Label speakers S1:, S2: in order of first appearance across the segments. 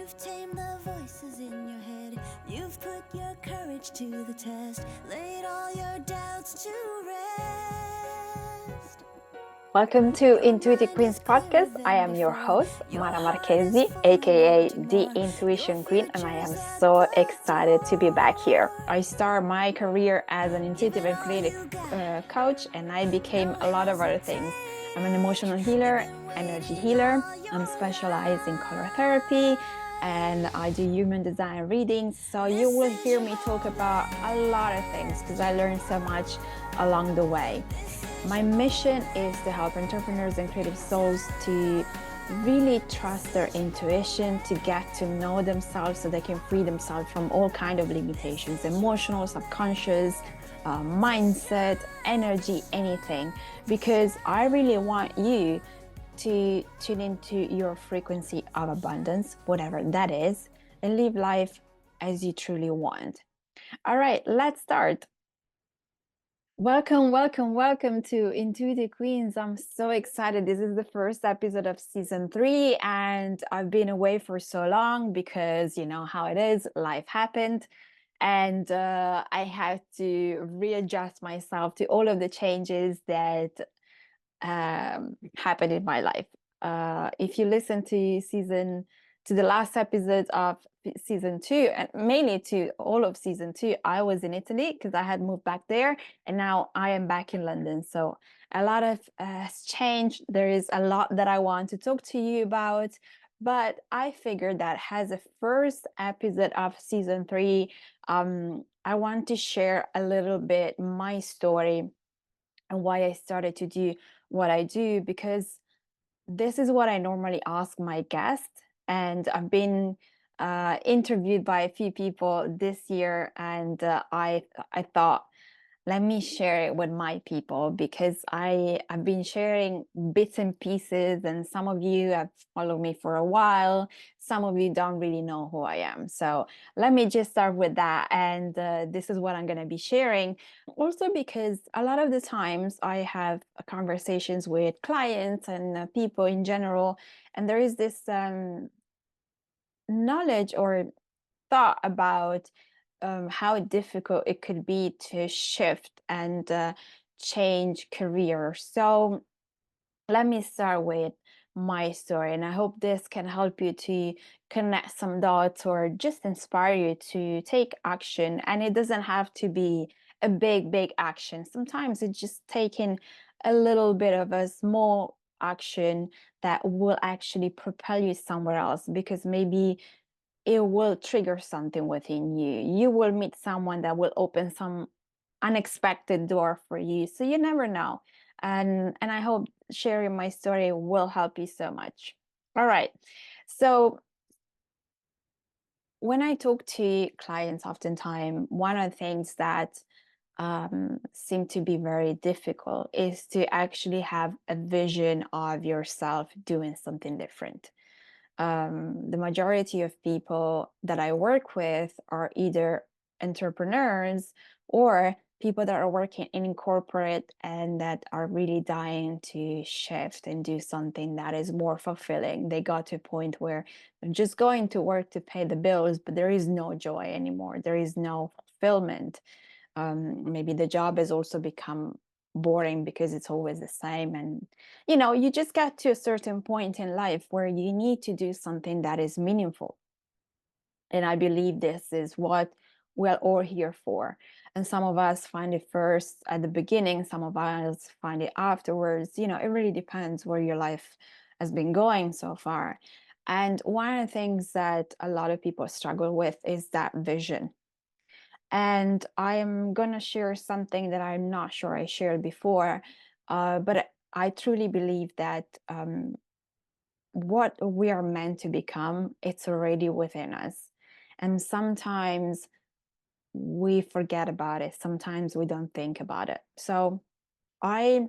S1: You've tamed the voices in your head. You've put your courage to the test. Laid all your doubts to rest.
S2: Welcome to Intuitive Queens podcast. I am your host, Mara Marchesi, aka the Intuition Queen, and I am so excited to be back here. I started my career as an intuitive and creative coach, and I became a lot of other things. I'm an emotional healer, energy healer. I'm specialized in color therapy, and I do human design readings. So you will hear me talk about a lot of things because I learned so much along the way. My mission is to help entrepreneurs and creative souls to really trust their intuition, to get to know themselves so they can free themselves from all kinds of limitations, emotional, subconscious, mindset, energy, anything. Because I really want you to tune into your frequency of abundance, whatever that is, and live life as you truly want. All right, let's start. Welcome to Intuitive Queens. I'm so excited. This is the first episode of season 3, and I've been away for so long because you know how it is, life happened, and I had to readjust myself to all of the changes that happened in my life. If you listen to the last episode of season 2, and mainly to all of season 2, I was in Italy because I had moved back there, and now I am back in London. So a lot of has changed. There is a lot that I want to talk to you about, but I figured that as a first episode of season 3, I want to share a little bit my story and why I started to do what I do, because this is what I normally ask my guests. And I've been interviewed by a few people this year, and I thought, let me share it with my people, because I've been sharing bits and pieces, and some of you have followed me for a while, some of you don't really know who I am. So let me just start with that, and this is what I'm going to be sharing. Also because a lot of the times I have conversations with clients and people in general, and there is this knowledge or thought about how difficult it could be to shift and change career. So let me start with my story, and I hope this can help you to connect some dots or just inspire you to take action. And it doesn't have to be a big action. Sometimes it's just taking a little bit of a small action that will actually propel you somewhere else, because maybe it will trigger something within you. You will meet someone that will open some unexpected door for you. So you never know. And I hope sharing my story will help you so much. All right. So when I talk to clients, oftentimes one of the things that seem to be very difficult is to actually have a vision of yourself doing something different. The majority of people that I work with are either entrepreneurs or people that are working in corporate and that are really dying to shift and do something that is more fulfilling. They got to a point where they're just going to work to pay the bills, but there is no joy anymore. There is no fulfillment. Maybe the job has also become boring because it's always the same, and you just get to a certain point in life where you need to do something that is meaningful. And I believe this is what we're all here for. And some of us find it first at the beginning, some of us find it afterwards. It really depends where your life has been going so far. And one of the things that a lot of people struggle with is that vision. And I am going to share something that I'm not sure I shared before, but I truly believe that what we are meant to become, it's already within us. And sometimes we forget about it. Sometimes we don't think about it. So I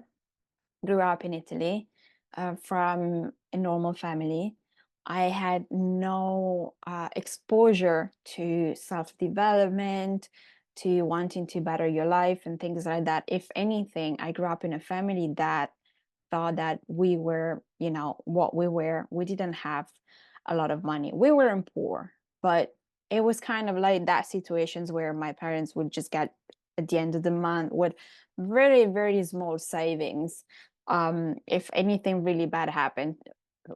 S2: grew up in Italy, from a normal family. I had no exposure to self-development, to wanting to better your life and things like that. If anything, I grew up in a family that thought that we were, what we were. We didn't have a lot of money. We weren't poor, but it was kind of like that situations where my parents would just get at the end of the month with very, very small savings. If anything really bad happened,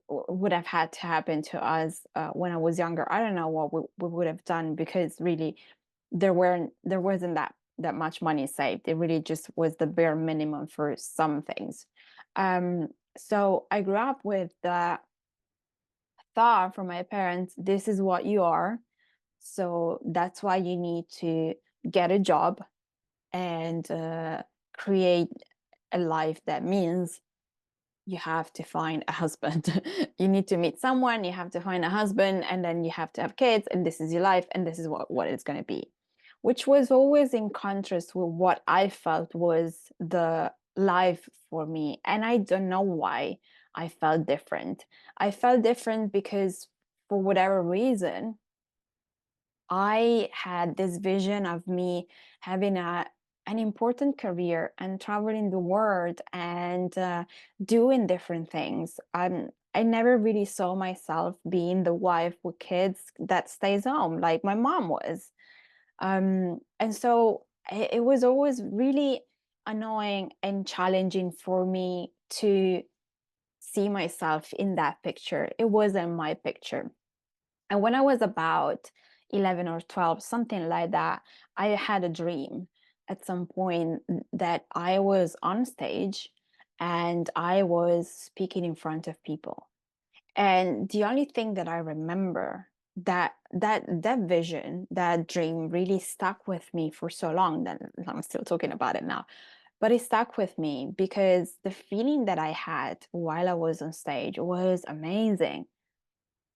S2: would have had to happen to us when I was younger, I don't know what we would have done, because really there wasn't that much money saved. It really just was the bare minimum for some things. So I grew up with the thought from my parents, this is what you are, so that's why you need to get a job and create a life that means you have to find a husband. You need to meet someone, you have to find a husband, and then you have to have kids, and this is your life, and this is what it's going to be. Which was always in contrast with what I felt was the life for me. And I don't know why I felt different. I felt different because, for whatever reason, I had this vision of me having an important career and traveling the world and doing different things. I never really saw myself being the wife with kids that stays home like my mom was. And so it was always really annoying and challenging for me to see myself in that picture. It wasn't my picture. And when I was about 11 or 12, something like that, I had a dream at some point that I was on stage and I was speaking in front of people. And the only thing that I remember, that vision, that dream really stuck with me for so long that I'm still talking about it now. But it stuck with me because the feeling that I had while I was on stage was amazing.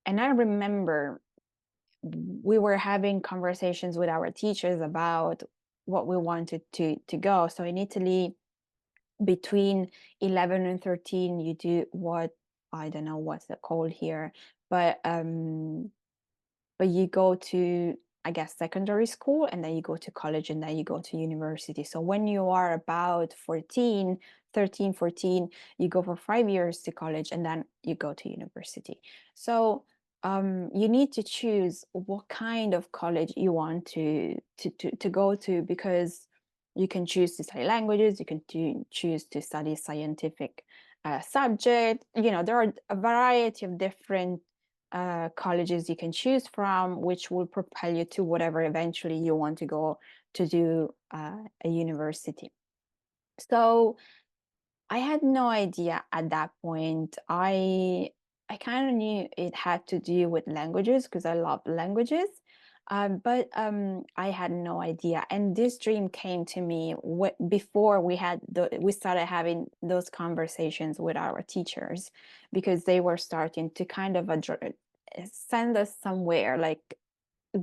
S2: And I remember we were having conversations with our teachers about what we wanted to go. So in Italy, between 11 and 13, you do what, I don't know what's it called here, but you go to, I guess, secondary school, and then you go to college, and then you go to university. So when you are about 14, 13, 14, you go for 5 years to college, and then you go to university. So you need to choose what kind of college you want to go to, because you can choose to study languages, you can choose to study scientific subject. There are a variety of different colleges you can choose from, which will propel you to whatever eventually you want to go to do a university. So I had no idea at that point. I kind of knew it had to do with languages because I love languages, but I had no idea. And this dream came to me before we started having those conversations with our teachers, because they were starting to kind of send us somewhere, like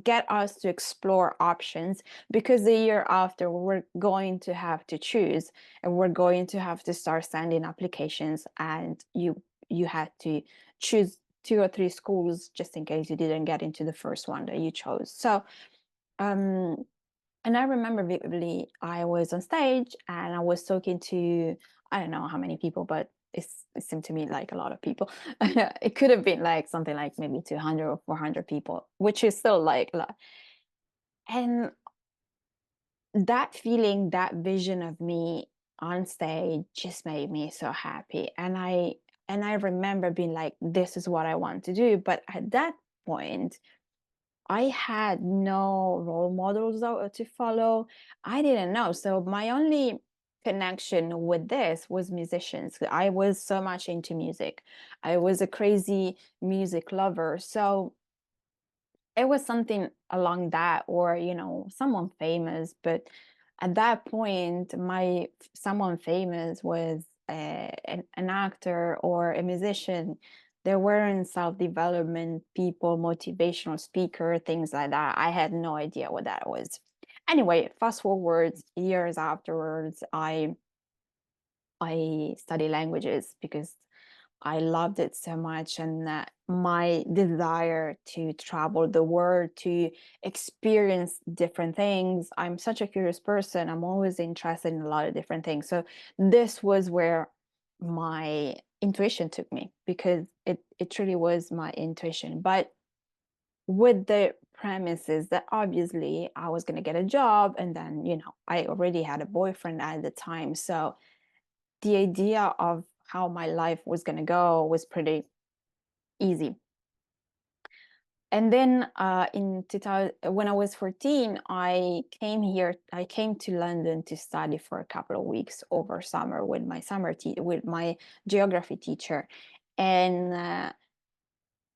S2: get us to explore options, because the year after we're going to have to choose, and we're going to have to start sending applications, and you had to choose 2 or 3 schools just in case you didn't get into the first one that you chose. So um and I remember vividly, I was on stage and I was talking to, I don't know how many people, but it seemed to me like a lot of people. It could have been like something like maybe 200 or 400 people, which is still like a lot. And that feeling, that vision of me on stage just made me so happy. And I remember being like, this is what I want to do. But at that point, I had no role models to follow. I didn't know. So my only connection with this was musicians. I was so much into music. I was a crazy music lover. So it was something along that, or someone famous. But at that point, my someone famous was an actor or a musician. There weren't self-development people, motivational speaker, things like that. I had no idea what that was. Anyway, fast forward years afterwards, I study languages because I loved it so much, and my desire to travel the world, to experience different things. I'm such a curious person. I'm always interested in a lot of different things. So this was where my intuition took me, because it truly was my intuition. But with the premises that obviously I was going to get a job, and then, I already had a boyfriend at the time. So the idea of how my life was going to go was pretty easy. And then in 2000, when I was 14, I came to London to study for a couple of weeks over summer with with my geography teacher. And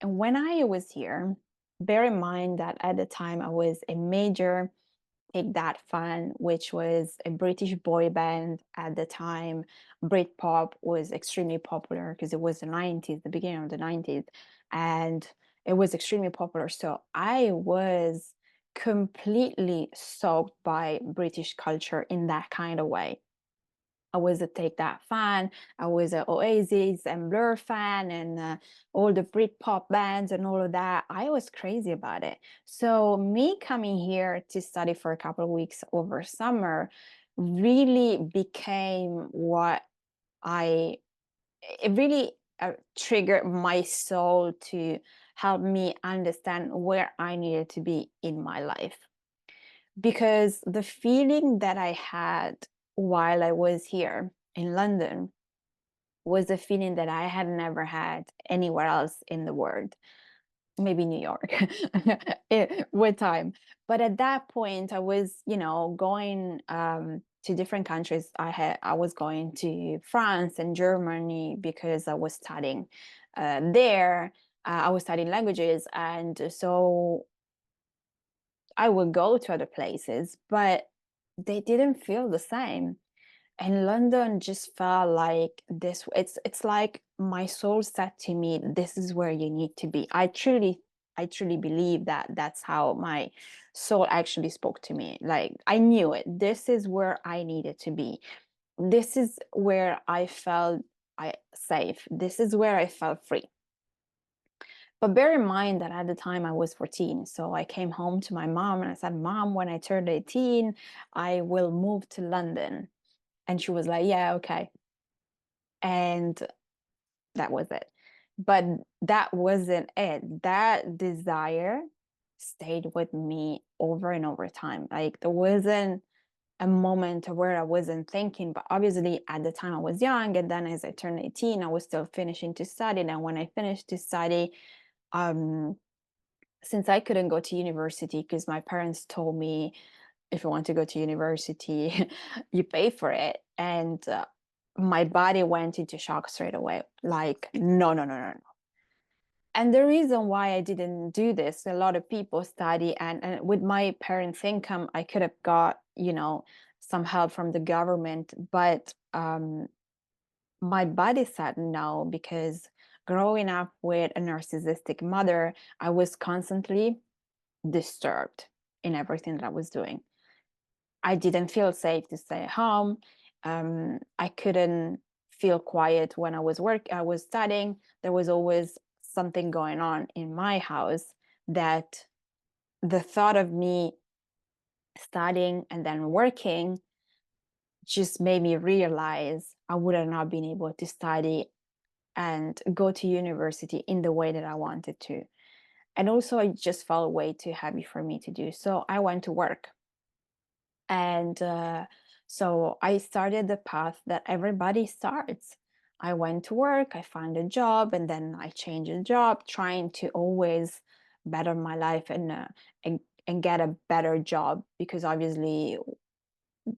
S2: when I was here, bear in mind that at the time I was a major Take That fan, which was a British boy band at the time. Britpop was extremely popular because it was the 90s, the beginning of the 90s, and it was extremely popular. So I was completely soaked by British culture in that kind of way. I was a Take That fan. I was an Oasis and Blur fan, and all the Britpop bands and all of that. I was crazy about it. So me coming here to study for a couple of weeks over summer really became it really triggered my soul to help me understand where I needed to be in my life. Because the feeling that I had while I was here in London was a feeling that I had never had anywhere else in the world. Maybe New York with time. But at that point, I was, going to different countries. I was going to France and Germany because I was studying there. I was studying languages, and so I would go to other places, but they didn't feel the same. And London just felt like this. It's like my soul said to me, "This is where you need to be." I truly believe that that's how my soul actually spoke to me. Like I knew it. This is where I needed to be. This is where I felt safe. This is where I felt free. But bear in mind that at the time I was 14. So I came home to my mom and I said, "Mom, when I turned 18, I will move to London." And she was like, "Yeah, okay." And that was it. But that wasn't it. That desire stayed with me over and over time. Like there wasn't a moment where I wasn't thinking, but obviously at the time I was young. And then as I turned 18, I was still finishing to study. And when I finished to study, um, since I couldn't go to university because my parents told me, if you want to go to university, you pay for it. And my body went into shock straight away. Like, no, no, no, no, no. And the reason why I didn't do this, a lot of people study, and with my parents' income, I could have got, some help from the government. But my body said no, because growing up with a narcissistic mother, I was constantly disturbed in everything that I was doing. I didn't feel safe to stay at home. I couldn't feel quiet when I was studying. There was always something going on in my house, that the thought of me studying and then working just made me realize I would have not been able to study and go to university in the way that I wanted to. And also, it just felt way too heavy for me to do. So I went to work. And so I started the path that everybody starts. I went to work, I found a job, and then I changed a job, trying to always better my life and get a better job, because obviously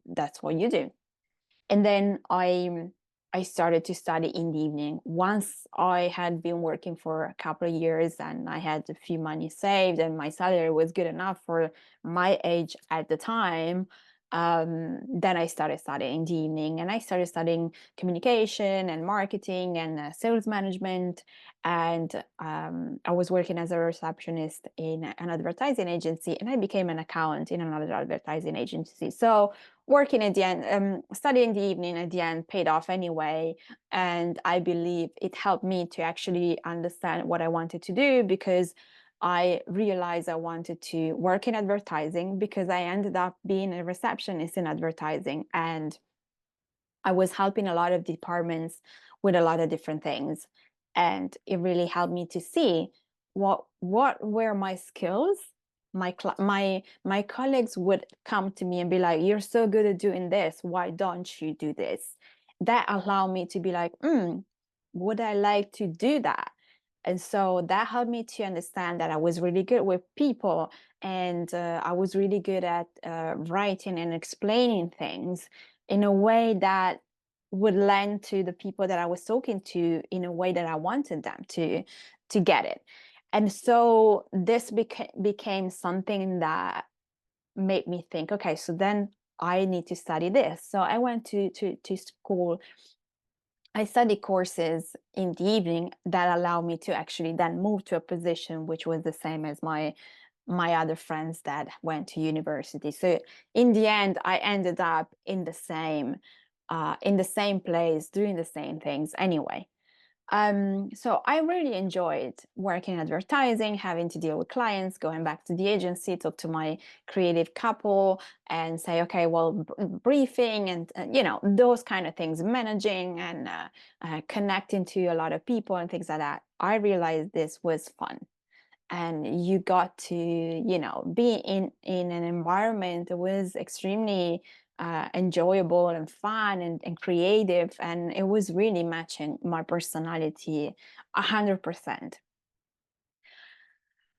S2: that's what you do. And then I started to study in the evening. Once I had been working for a couple of years and I had a few money saved and my salary was good enough for my age at the time, then I started studying in the evening, and I started studying communication and marketing and sales management. And I was working as a receptionist in an advertising agency, and I became an accountant in another advertising agency. So working at the end, studying the evening at the end paid off anyway. And I believe it helped me to actually understand what I wanted to do, because I realized I wanted to work in advertising, because I ended up being a receptionist in advertising. And I was helping a lot of departments with a lot of different things. And it really helped me to see what were my skills. My colleagues would come to me and be like, "You're so good at doing this. Why don't you do this?" That allowed me to be like, would I like to do that? And so that helped me to understand that I was really good with people, and I was really good at writing and explaining things in a way that would lend to the people that I was talking to in a way that I wanted them to get it. And so this became something that made me think, okay, so then I need to study this. So I went to school. I studied courses in the evening that allowed me to actually then move to a position which was the same as my other friends that went to university. So in the end, I ended up in the same place, doing the same things anyway. So I really enjoyed working in advertising, having to deal with clients, going back to the agency, talk to my creative couple and say, okay, well, briefing and, those kind of things, managing and connecting to a lot of people and things like that. I realized this was fun. And you got to, be in an environment that was extremely enjoyable and fun and creative, and it was really matching my personality 100%.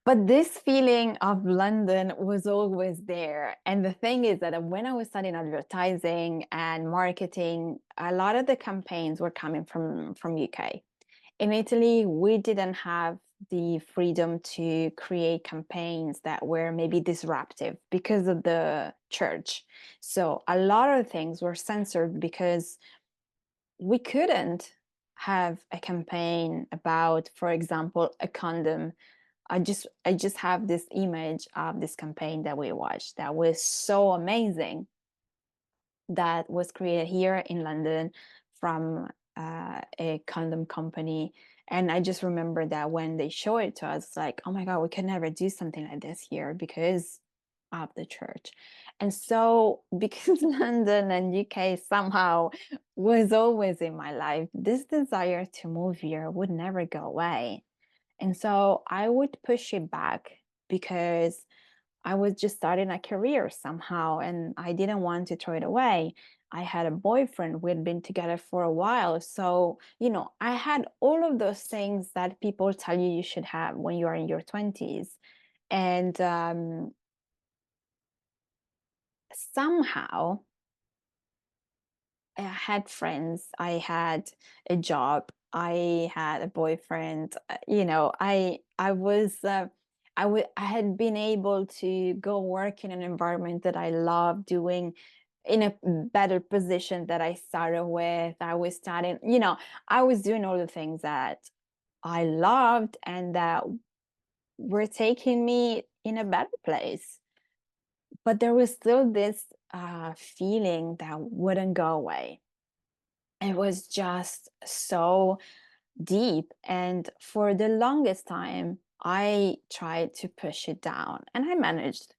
S2: But this feeling of London was always there. And the thing is that when I was studying advertising and marketing, a lot of the campaigns were coming from UK. In Italy, we didn't have the freedom to create campaigns that were maybe disruptive because of the church. So a lot of things were censored because we couldn't have a campaign about, for example, a condom. I just have this image of this campaign that we watched that was so amazing, that was created here in London from a condom company. And I just remember that when they showed it to us, it's like, oh my God, we could never do something like this here because of the church. And so, because London and UK somehow was always in my life, this desire to move here would never go away. And so I would push it back because I was just starting a career somehow and I didn't want to throw it away. I had a boyfriend. We had been together for a while. So, I had all of those things that people tell you should have when you are in your 20s. And somehow I had friends, I had a job, I had a boyfriend. I had been able to go work in an environment that I love doing, in a better position that I started with. I was starting, I was doing all the things that I loved and that were taking me in a better place. But there was still this feeling that wouldn't go away. It was just so deep. And for the longest time, I tried to push it down and I managed.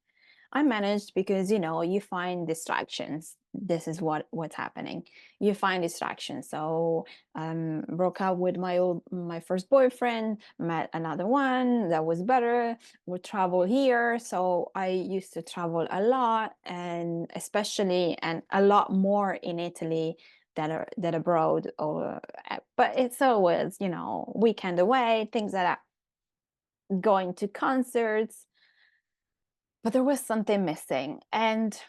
S2: I managed because you find distractions. This is what's happening. You find distractions. So broke up with my first boyfriend, met another one that was better. Would travel here. So I used to travel a lot, and especially and a lot more in Italy than abroad. Or but it's always weekend away, things like that. Going to concerts, but there was something missing. And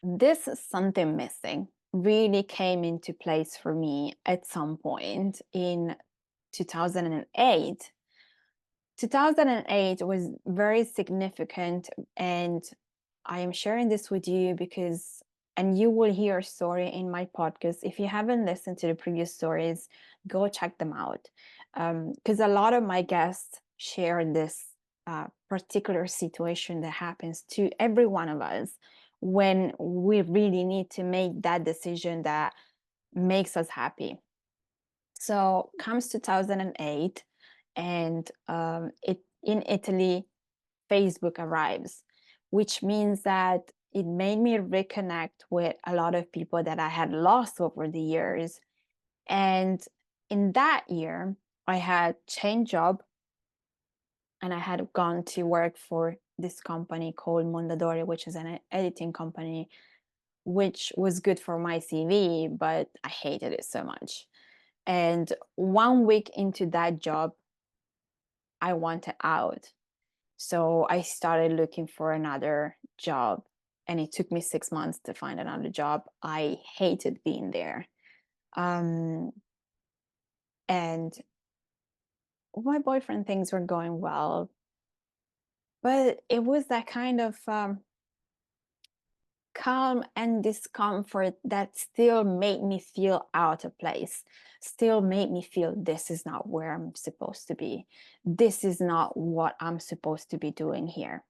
S2: this something missing really came into place for me at some point in 2008. 2008 was very significant, and I am sharing this with you because, and you will hear a story in my podcast. If you haven't listened to the previous stories, go check them out. Because a lot of my guests share this particular situation that happens to every one of us when we really need to make that decision that makes us happy. So comes 2008, and it in Italy, Facebook arrives, which means that it made me reconnect with a lot of people that I had lost over the years. And in that year, I had changed job and I had gone to work for this company called Mondadori, which is an editing company, which was good for my CV, but I hated it so much. And 1 week into that job, I wanted out. So I started looking for another job, and it took me 6 months to find another job. I hated being there. Um, and my boyfriend, things were going well, but it was that kind of calm and discomfort that still made me feel out of place, still made me feel this is not where I'm supposed to be. This is not what I'm supposed to be doing here.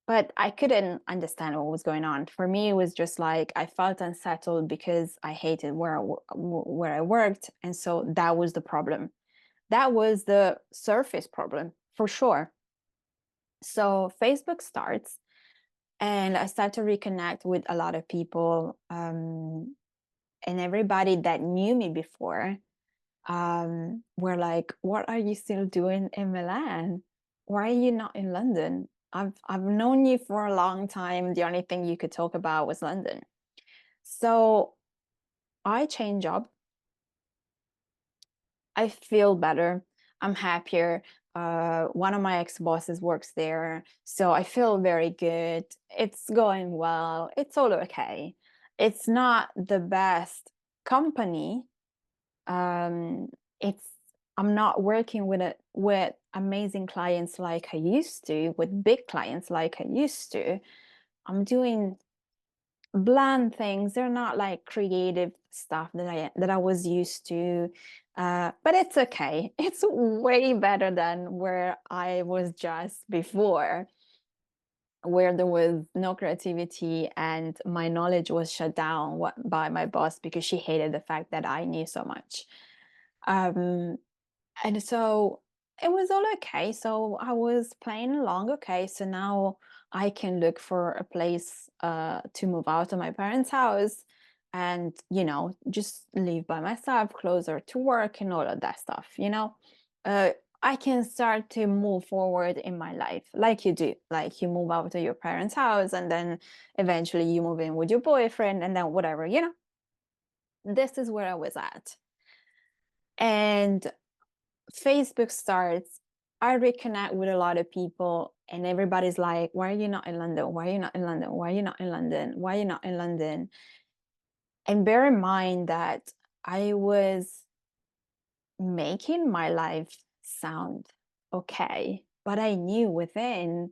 S2: But I couldn't understand what was going on. For me, it was just like I felt unsettled because I hated where I worked, and so that was the problem. That was the surface problem for sure. So Facebook starts, and I start to reconnect with a lot of people, and everybody that knew me before were like, "What are you still doing in Milan? Why are you not in London? I've known you for a long time. The only thing you could talk about was London." So I changed job. I feel better. I'm happier. One of my ex-bosses works there, so I feel very good. It's going well. It's all okay. It's not the best company. Um, it's I'm not working with amazing clients like I used to, with big clients like I used to. I'm doing bland things. They're not like creative stuff that I was used to. But it's okay. It's way better than where I was just before, where there was no creativity and my knowledge was shut down by my boss because she hated the fact that I knew so much. Um, and so it was all okay. So I was playing along. Okay, so now I can look for a place to move out of my parents' house and, just live by myself, closer to work and all of that stuff. Uh, I can start to move forward in my life like you do. Like you move out of your parents' house and then eventually you move in with your boyfriend and then whatever. This is where I was at. And Facebook starts, I reconnect with a lot of people, and everybody's like, "Why are you not in London? Why are you not in London? Why are you not in London? Why are you not in London?" And bear in mind that I was making my life sound okay, but I knew within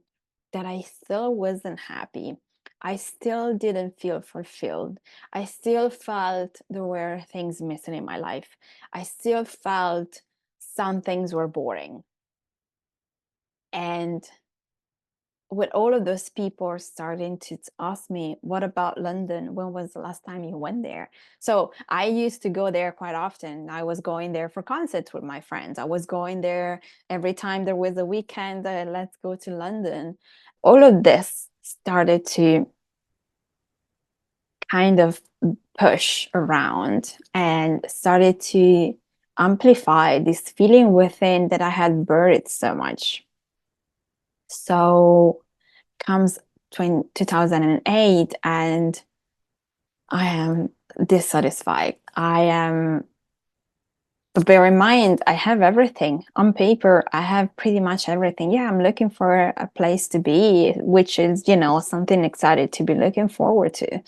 S2: that I still wasn't happy. I still didn't feel fulfilled. I still felt there were things missing in my life. I still felt some things were boring. And with all of those people starting to ask me, "What about London? When was the last time you went there?" So I used to go there quite often. I was going there for concerts with my friends. I was going there every time there was a weekend. Let's go to London. All of this started to kind of push around and started to amplify this feeling within that I had buried so much. So comes 2008 and I am dissatisfied. But bear in mind, I have everything on paper. I have pretty much everything. Yeah, I'm looking for a place to be, which is, something excited to be looking forward to.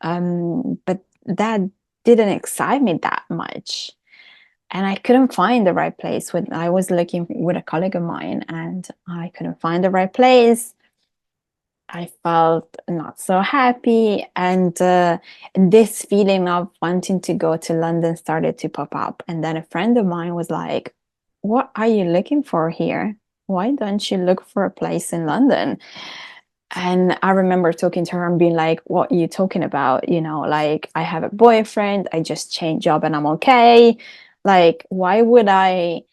S2: But that didn't excite me that much. And I couldn't find the right place when I was looking with a colleague of mine and I couldn't find the right place. I felt not so happy, and this feeling of wanting to go to London started to pop up. And then a friend of mine was like, "What are you looking for here? Why don't you look for a place in London?" And I remember talking to her and being like, "What are you talking about? Like I have a boyfriend, I just changed job and I'm okay. Like, why would I,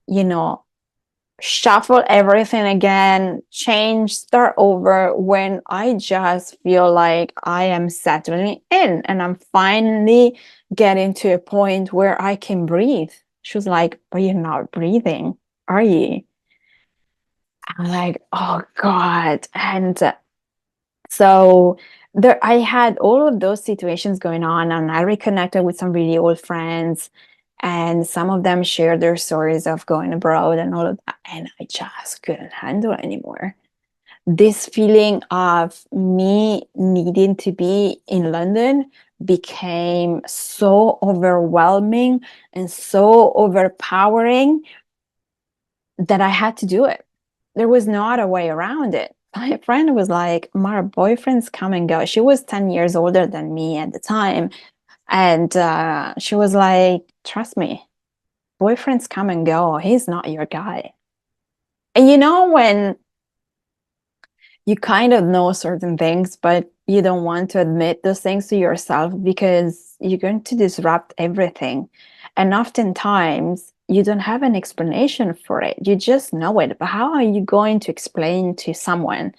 S2: you know, shuffle everything again, change, start over when I just feel like I am settling in and I'm finally getting to a point where I can breathe. She was like, but you're not breathing, are you? I'm like, oh God. And so there I had all of those situations going on, and I reconnected with some really old friends, and some of them shared their stories of going abroad and all of that, and I just couldn't handle it anymore. This feeling of me needing to be in London became so overwhelming and so overpowering that I had to do it. There was not a way around it. My friend was like, "My boyfriends come and go." She was 10 years older than me at the time. And she was like, "Trust me, boyfriends come and go. He's not your guy." And you know, when you kind of know certain things, but you don't want to admit those things to yourself because you're going to disrupt everything. And oftentimes, you don't have an explanation for it. You just know it. But how are you going to explain to someone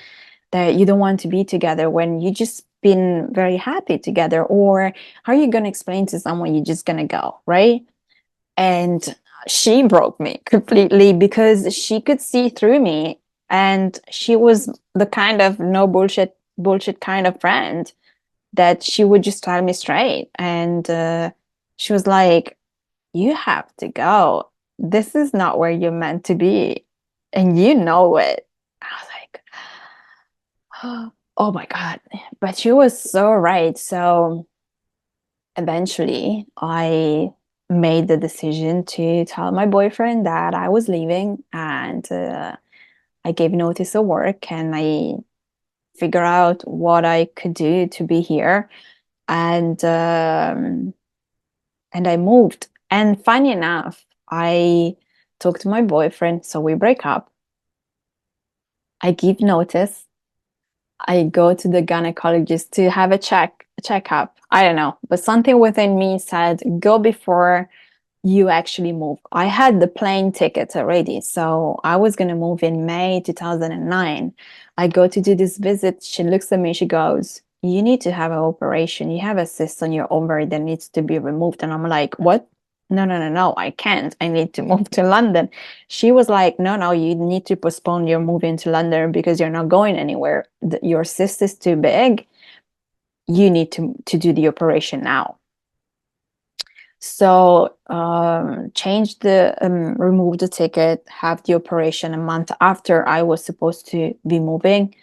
S2: that you don't want to be together when you just been very happy together? Or how are you going to explain to someone you're just going to go, right? And she broke me completely because she could see through me, and she was the kind of no bullshit kind of friend that she would just tell me straight. And she was like, "You have to go. This is not where you're meant to be, and you know it." I was like, oh my God. But she was so right. So eventually, I made the decision to tell my boyfriend that I was leaving, and I gave notice of work, and I figure out what I could do to be here, and I moved. And funny enough, I talked to my boyfriend, so we break up. I give notice. I go to the gynecologist to have a checkup. I don't know, but something within me said, go before you actually move. I had the plane tickets already, so I was going to move in May 2009. I go to do this visit. She looks at me, she goes, "You need to have an operation. You have a cyst on your ovary that needs to be removed." And I'm like, "What? No, no, no, no, I can't. I need to move to London." She was like, "No, no, you need to postpone your move into London because you're not going anywhere. Your cyst is too big. You need to do the operation now." So remove the ticket, have the operation a month after I was supposed to be moving.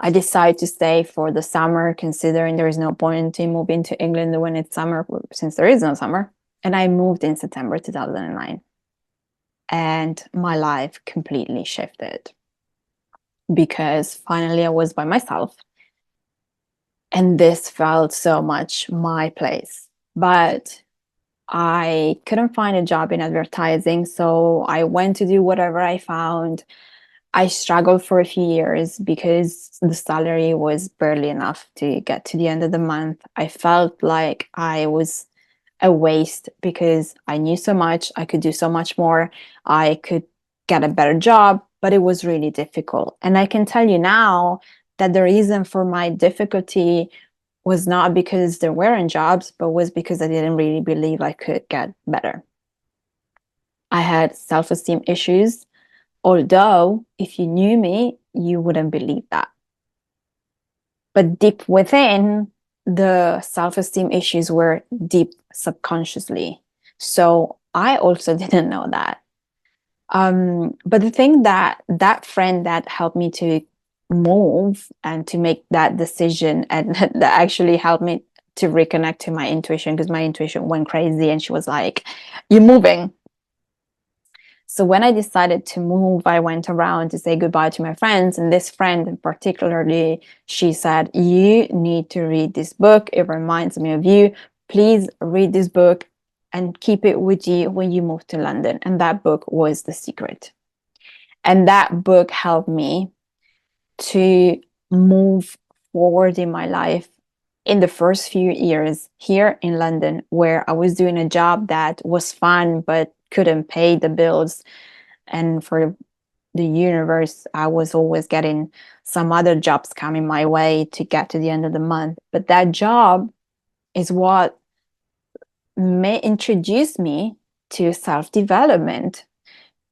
S2: I decided to stay for the summer, considering there is no point in moving to England when it's summer, since there is no summer. And I moved in September 2009. And my life completely shifted because finally I was by myself. And this felt so much my place. But I couldn't find a job in advertising, so I went to do whatever I found. I struggled for a few years because the salary was barely enough to get to the end of the month. I felt like I was a waste because I knew so much, I could do so much more, I could get a better job, but it was really difficult. And I can tell you now that the reason for my difficulty was not because there weren't jobs, but was because I didn't really believe I could get better. I had self-esteem issues, although if you knew me, you wouldn't believe that. But deep within, the self-esteem issues were deep subconsciously. So I also didn't know that. But the thing that friend that helped me to move and to make that decision, and that actually helped me to reconnect to my intuition, because my intuition went crazy and she was like, "You're moving." So when I decided to move, I went around to say goodbye to my friends. And this friend, particularly, she said, "You need to read this book. It reminds me of you. Please read this book and keep it with you when you move to London." And that book was The Secret. And that book helped me to move forward in my life in the first few years here in London, where I was doing a job that was fun but couldn't pay the bills, and for the universe. I was always getting some other jobs coming my way to get to the end of the month. But that job is what may introduce me to self-development,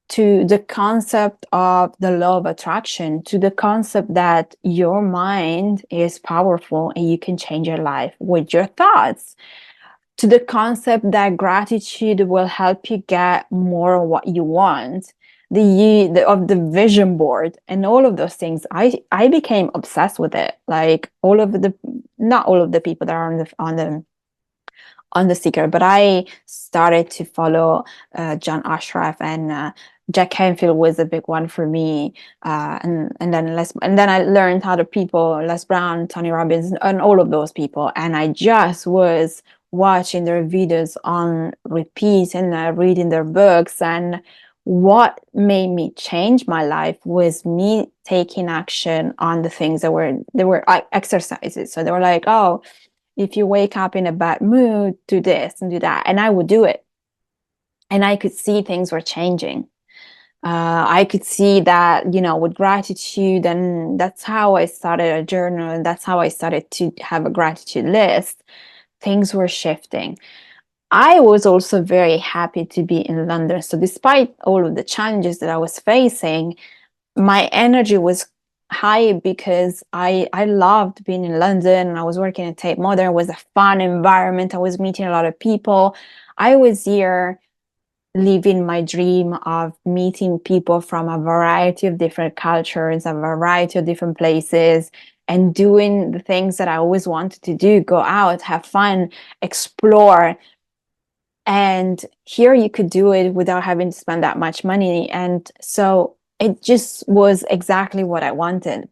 S2: to the concept of the law of attraction, to the concept that your mind is powerful and you can change your life with your thoughts, to the concept that gratitude will help you get more of what you want, of the vision board and all of those things. I became obsessed with it. Like all of the, not all of the people that are on the sticker, but I started to follow John Ashraf, and Jack Canfield was a big one for me. And then I learned how to people, Les Brown, Tony Robbins, and all of those people. And I just was watching their videos on repeat and reading their books. And what made me change my life was me taking action on the things that were exercises. So they were like, oh, if you wake up in a bad mood, do this and do that. And I would do it. And I could see things were changing. I could see that, with gratitude. And that's how I started a journal. And that's how I started to have a gratitude list. Things were shifting. I was also very happy to be in London. So despite all of the challenges that I was facing, my energy was high because I loved being in London. I was working at Tate Modern. It was a fun environment. I was meeting a lot of people. I was here living my dream of meeting people from a variety of different cultures, a variety of different places, and doing the things that I always wanted to do, go out, have fun, explore. And here you could do it without having to spend that much money. And so it just was exactly what I wanted.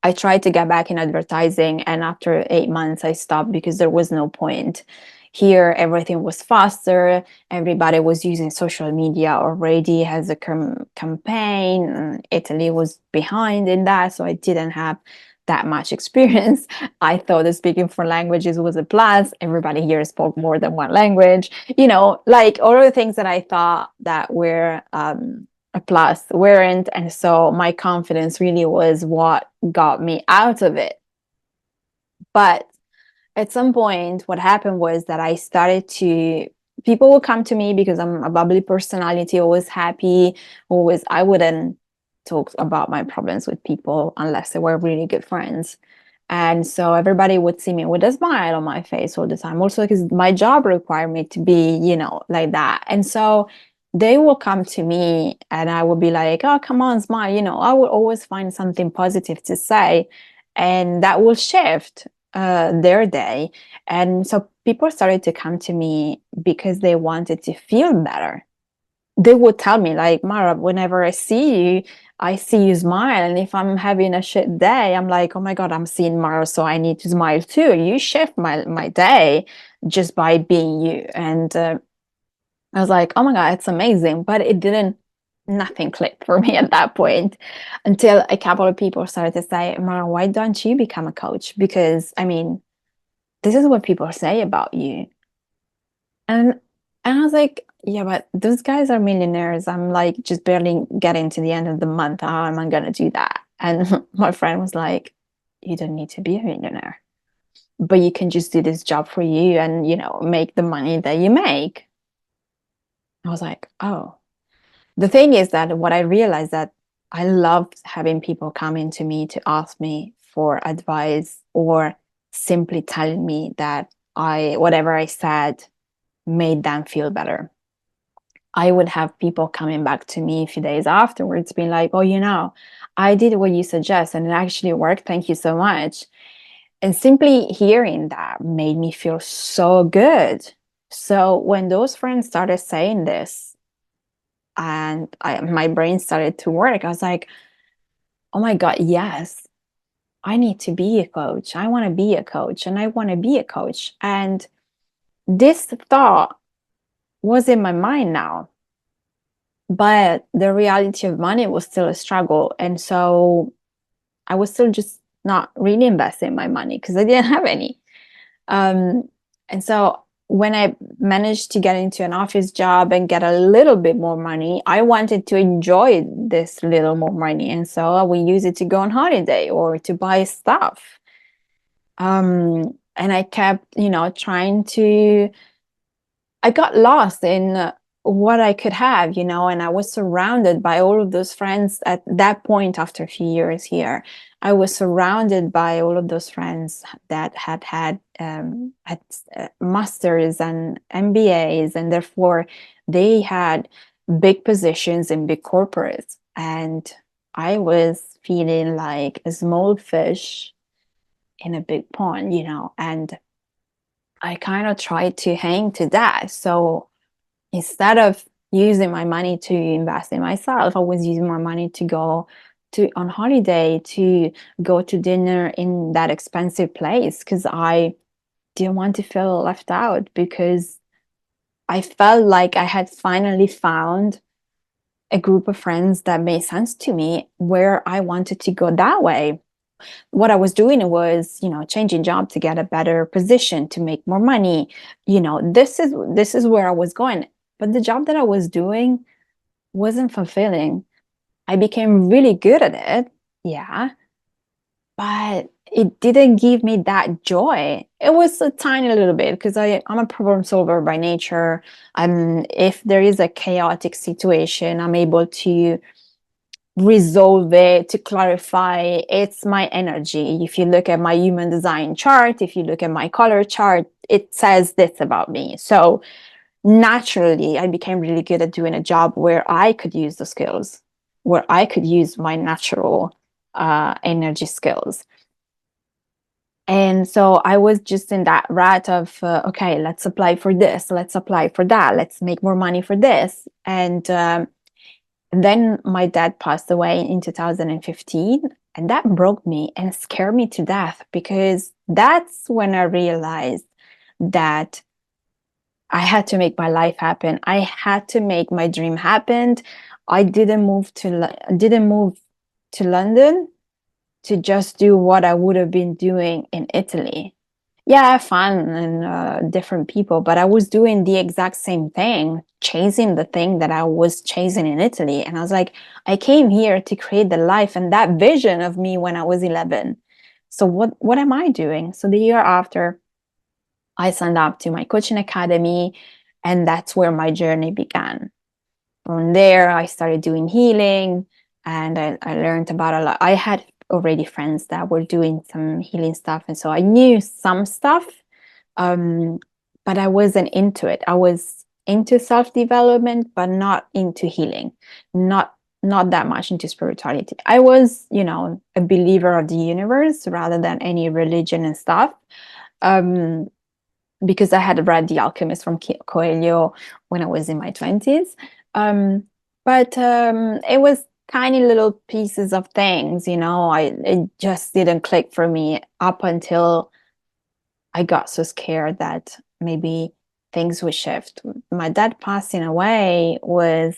S2: I tried to get back in advertising, and after 8 months, I stopped because there was no point. Here, everything was faster. Everybody was using social media already as a campaign. Italy was behind in that, so I didn't have that much experience. I thought that speaking four languages was a plus. Everybody here spoke more than one language. Like all of the things that I thought that were a plus weren't. And so my confidence really was what got me out of it. But at some point, what happened was that people would come to me because I'm a bubbly personality, always happy, I wouldn't talk about my problems with people unless they were really good friends. And so everybody would see me with a smile on my face all the time, also because my job required me to be, like that. And so they will come to me and I will be like, oh, come on, smile. I will always find something positive to say. And that will shift their day. And so people started to come to me because they wanted to feel better. They would tell me, like, Mara, whenever I see you smile. And if I'm having a shit day, I'm like, oh my God, I'm seeing Mara, so I need to smile too. You shift my day just by being you. And I was like, oh my God, it's amazing. But nothing clicked for me at that point until a couple of people started to say, Mara, why don't you become a coach? Because, I mean, this is what people say about you. And I was like, yeah, but those guys are millionaires. I'm like just barely getting to the end of the month. How am I going to do that? And my friend was like, you don't need to be a millionaire, but you can just do this job for you and, make the money that you make. I was like, oh. The thing is that what I realized that I loved having people come into me to ask me for advice or simply telling me that whatever I said made them feel better. I would have people coming back to me a few days afterwards being like, oh, I did what you suggest and it actually worked. Thank you so much. And simply hearing that made me feel so good. So when those friends started saying this and my brain started to work, I was like, oh my God, yes, I need to be a coach. I want to be a coach and I want to be a coach. And this thought was in my mind now. But the reality of money was still a struggle. And so I was still just not really investing my money because I didn't have any. And so when I managed to get into an office job and get a little bit more money, I wanted to enjoy this little more money. And so we use it to go on holiday or to buy stuff. And I kept, trying to, I got lost in what I could have, and I was surrounded by all of those friends at that point after a few years here. I was surrounded by all of those friends that had masters and MBAs, and therefore they had big positions in big corporates. And I was feeling like a small fish in a big pond, and I kind of tried to hang to that. So instead of using my money to invest in myself, I was using my money to go to on holiday, to go to dinner in that expensive place because I didn't want to feel left out, because I felt like I had finally found a group of friends that made sense to me where I wanted to go that way. What I was doing was, changing job to get a better position, to make more money. This is where I was going. But the job that I was doing wasn't fulfilling. I became really good at it, yeah, but it didn't give me that joy. It was a tiny little bit because I'm a problem solver by nature. If there is a chaotic situation, I'm able to resolve it, to clarify. It's my energy. If you look at my human design chart, if you look at my color chart, it says this about me. So naturally, I became really good at doing a job where I could use the skills, where I could use my natural energy skills. And so I was just in that rat of, okay, let's apply for this, let's apply for that, let's make more money for this. And then my dad passed away in 2015, and that broke me and scared me to death, because that's when I realized that I had to make my life happen. I had to make my dream happen. I didn't move to London to just do what I would have been doing in Italy. Yeah, fun and different people, but I was doing the exact same thing, chasing the thing that I was chasing in Italy. And I was like, I came here to create the life and that vision of me when I was 11. So what am I doing? So the year after, I signed up to my coaching academy, and that's where my journey began. From there, I started doing healing, and I learned about a lot. I had already friends that were doing some healing stuff, and so I knew some stuff, but I wasn't into it. I was into self-development, but not into healing, not not that much into spirituality. I was, a believer of the universe rather than any religion and stuff. Um, because I had read The Alchemist from Coelho when I was in my 20s. But it was tiny little pieces of things, it just didn't click for me up until I got so scared that maybe things would shift. My dad passing away was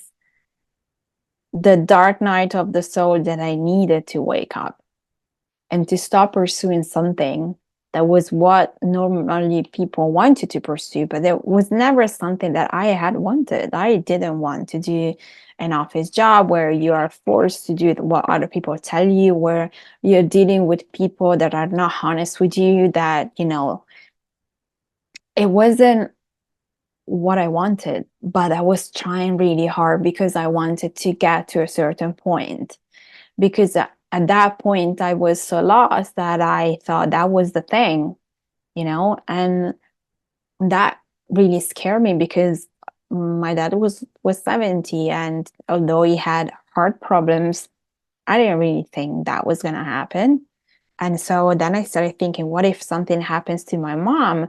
S2: the dark night of the soul that I needed to wake up and to stop pursuing something that was what normally people wanted to pursue, but it was never something that I had wanted. I didn't want to do an office job where you are forced to do what other people tell you, where you're dealing with people that are not honest with you, that, it wasn't what I wanted, but I was trying really hard because I wanted to get to a certain point. Because at that point, I was so lost that I thought that was the thing, and that really scared me because my dad was 70, and although he had heart problems, I didn't really think that was going to happen. And so then I started thinking, what if something happens to my mom?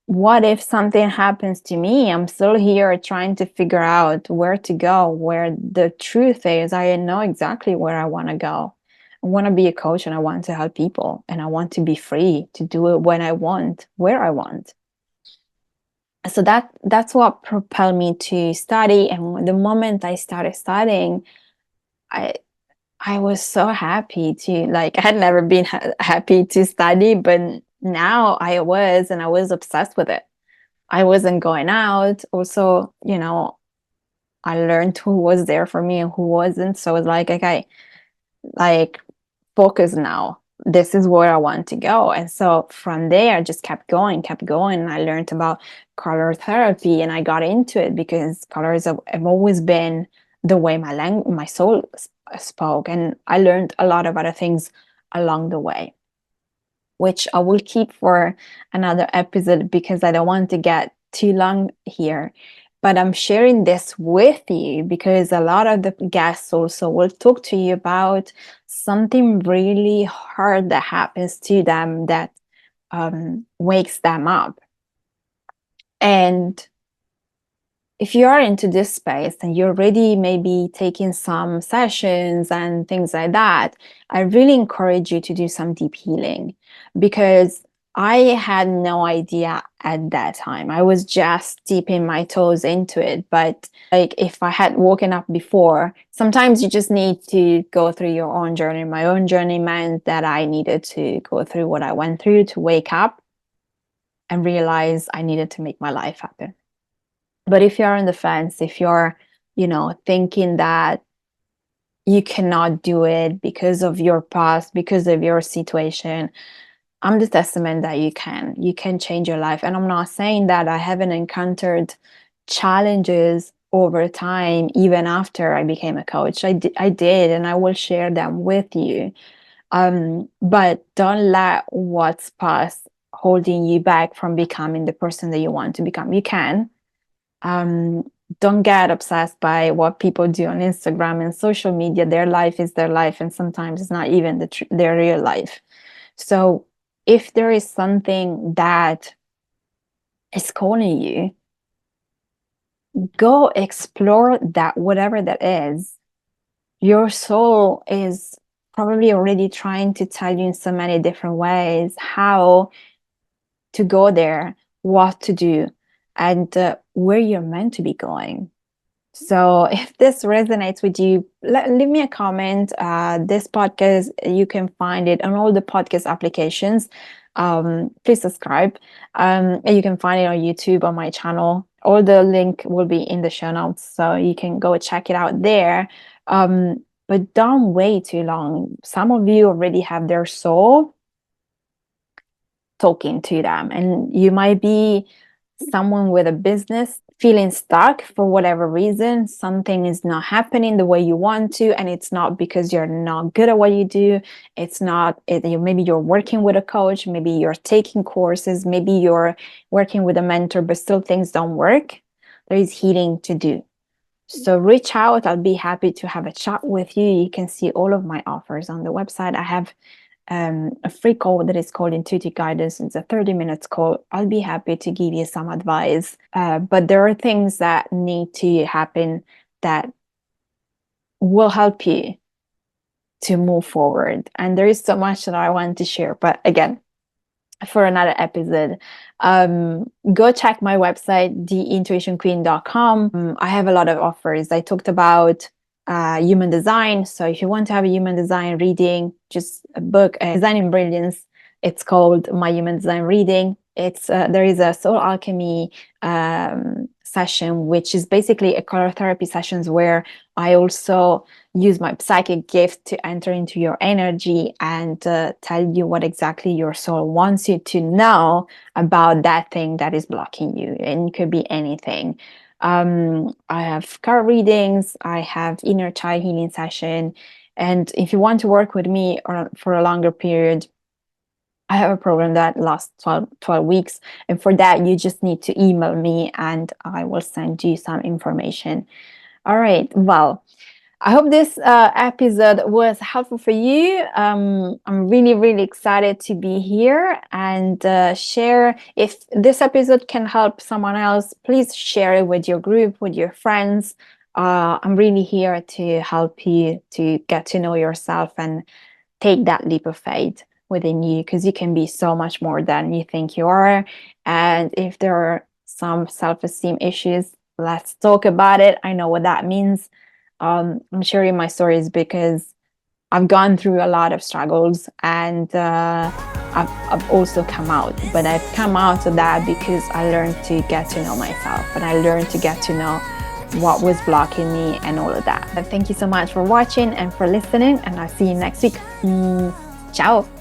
S2: What if something happens to me? I'm still here trying to figure out where to go, where the truth is. I know exactly where I want to go. I want to be a coach, and I want to help people, and I want to be free to do it when I want, where I want. So that's what propelled me to study. And the moment I started studying, I I was so happy to, like, I had never been happy to study, but now I was, and I was obsessed with it. I wasn't going out. Also, I learned who was there for me and who wasn't. So it's like, okay, like focus now. This is where I want to go. And so from there, I just kept going, kept going. And I learned about color therapy and I got into it because colors have always been the way my soul spoke. And I learned a lot of other things along the way, which I will keep for another episode because I don't want to get too long here. But I'm sharing this with you because a lot of the guests also will talk to you about something really hard that happens to them that wakes them up. And if you are into this space and you're already maybe taking some sessions and things like that, I really encourage you to do some deep healing because I had no idea at that time. I was just dipping my toes into it. But like if I had woken up before, sometimes you just need to go through your own journey. My own journey meant that I needed to go through what I went through to wake up and realize I needed to make my life happen. But if you're on the fence, if you're, thinking that you cannot do it because of your past, because of your situation, I'm the testament that you can. You can change your life. And I'm not saying that I haven't encountered challenges over time, even after I became a coach. I did, and I will share them with you. But don't let what's past holding you back from becoming the person that you want to become. You can um, don't get obsessed by what people do on Instagram and social media. Their life is their life, and sometimes it's not even their real life. So, if there is something that is calling you, go explore that, whatever that is. Your soul is probably already trying to tell you in so many different ways how to go there, what to do, and where you're meant to be going. So if this resonates with you, leave me a comment. This podcast, you can find it on all the podcast applications. Please subscribe. And you can find it on YouTube on my channel. All the link will be in the show notes, so you can go check it out there. But don't wait too long. Some of you already have their soul talking to them, and you might be someone with a business feeling stuck for whatever reason. Something is not happening the way you want to, and it's not because you're not good at what you do. It's not maybe you're working with a coach, maybe you're taking courses, maybe you're working with a mentor, but still things don't work. There is healing to do. So reach out. I'll be happy to have a chat with you. You can see all of my offers on the website. I have a free call that is called Intuitive Guidance. It's a 30 minutes call. I'll be happy to give you some advice. But there are things that need to happen that will help you to move forward. And there is so much that I want to share. But again, for another episode, go check my website, theintuitionqueen.com. I have a lot of offers. I talked about human design. So if you want to have a human design reading, just a book, Designing Brilliance. It's called My Human Design Reading. It's there is a soul alchemy session, which is basically a color therapy sessions where I also use my psychic gift to enter into your energy and tell you what exactly your soul wants you to know about that thing that is blocking you. And it could be anything. I have card readings, I have inner child healing session. And if you want to work with me for a longer period, I have a program that lasts 12 weeks. And for that, you just need to email me and I will send you some information. All right. Well, I hope this episode was helpful for you. I'm really, really excited to be here and share. If this episode can help someone else, please share it with your group, with your friends. I'm really here to help you to get to know yourself and take that leap of faith within you because you can be so much more than you think you are. And if there are some self-esteem issues, let's talk about it. I know what that means. I'm sharing my stories because I've gone through a lot of struggles and I've also come out. But I've come out of that because I learned to get to know myself, and I learned to get to know what was blocking me and all of that. And thank you so much for watching and for listening, and I'll see you next week. Ciao.